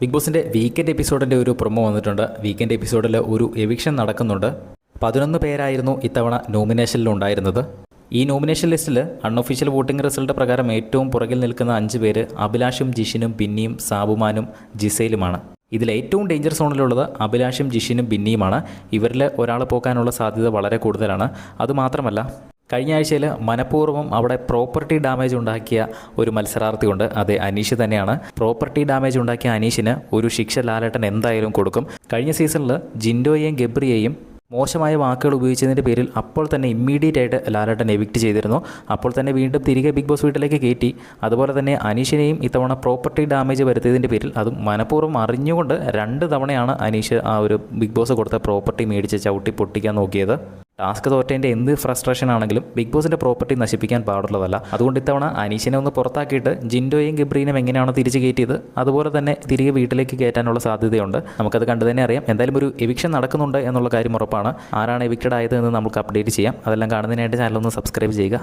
Big ബോസിൻ്റെ weekend എപ്പിസോഡിൻ്റെ ഒരു promo വന്നിട്ടുണ്ട്. വീക്കെൻഡ് എപ്പിസോഡിൽ ഒരു എവിക്ഷൻ നടക്കുന്നുണ്ട്. 11 പേരായിരുന്നു ഇത്തവണ നോമിനേഷനിലുണ്ടായിരുന്നത്. ഈ നോമിനേഷൻ ലിസ്റ്റിൽ അൺഒഫീഷ്യൽ വോട്ടിംഗ് റിസൾട്ട് പ്രകാരം ഏറ്റവും പുറകിൽ നിൽക്കുന്ന 5 പേര് അഭിലാഷും ജിഷിനും ബിന്നിയും സാബുമാനും ജിസയിലുമാണ്. ഇതിൽ ഏറ്റവും ഡേഞ്ചർ സോണിലുള്ളത് അഭിലാഷും ജിഷിനും ബിന്നിയുമാണ്. ഇവരിൽ ഒരാൾ പോകാനുള്ള സാധ്യത വളരെ കൂടുതലാണ്. അതുമാത്രമല്ല, കഴിഞ്ഞ ആഴ്ചയിൽ മനഃപൂർവ്വം അവിടെ പ്രോപ്പർട്ടി ഡാമേജ് ഉണ്ടാക്കിയ ഒരു മത്സരാർത്ഥിയുണ്ട്. അതെ, അനീഷ് തന്നെയാണ്. പ്രോപ്പർട്ടി ഡാമേജ് ഉണ്ടാക്കിയ അനീഷിന് ഒരു ശിക്ഷ ലാലേട്ടൻ എന്തായാലും കൊടുക്കും. കഴിഞ്ഞ സീസണിൽ ജിൻഡോയെയും ഗബ്രിയെയും മോശമായ വാക്കുകൾ ഉപയോഗിച്ചതിൻ്റെ പേരിൽ അപ്പോൾ തന്നെ ഇമ്മീഡിയറ്റ് ആയിട്ട് ലാലേട്ടൻ എവിക്റ്റ് ചെയ്തിരുന്നു. അപ്പോൾ തന്നെ വീണ്ടും തിരികെ ബിഗ് ബോസ് വീട്ടിലേക്ക് കയറ്റി. അതുപോലെ തന്നെ അനീഷിനെയും ഇത്തവണ പ്രോപ്പർട്ടി ഡാമേജ് വരുത്തിയതിൻ്റെ പേരിൽ അതും മനഃപൂർവ്വം അറിഞ്ഞുകൊണ്ട് 2 തവണയാണ് അനീഷ് ആ ഒരു ബിഗ് ബോസ് കൊടുത്ത പ്രോപ്പർട്ടി മേടിച്ച് ചവിട്ടി പൊട്ടിക്കാൻ നോക്കിയത്. ടാസ്ക് തോറ്റേൻ്റെ എന്ത് ഫ്രസ്ട്രേഷൻ ആണെങ്കിലും ബിഗ് ബോസിൻ്റെ പ്രോപ്പർട്ടി നശിപ്പിക്കാൻ പാടുള്ളതല്ല. അതുകൊണ്ട് ഇത്തവണ അനീഷിനെ ഒന്ന് പുറത്താക്കിയിട്ട് ജിൻഡോയും ഗബ്രീനും എങ്ങനെയാണ് തിരിച്ച് കയറ്റിയത് അതുപോലെ തന്നെ തിരികെ വീട്ടിലേക്ക് കയറ്റാനുള്ള സാധ്യതയുണ്ട്. നമുക്കത് കണ്ടു തന്നെ അറിയാം. എന്തായാലും ഒരു എവിക്ഷൻ നടക്കുന്നുണ്ട് എന്നുള്ള കാര്യം ഉറപ്പാണ്. ആരാണ് എവിക്റ്റഡ് ആയത് എന്ന് നമുക്ക് അപ്ഡേറ്റ് ചെയ്യാം. അതെല്ലാം കാണുന്നതിനായിട്ട് ചാനൽ ഒന്ന് സബ്സ്ക്രൈബ് ചെയ്യുക.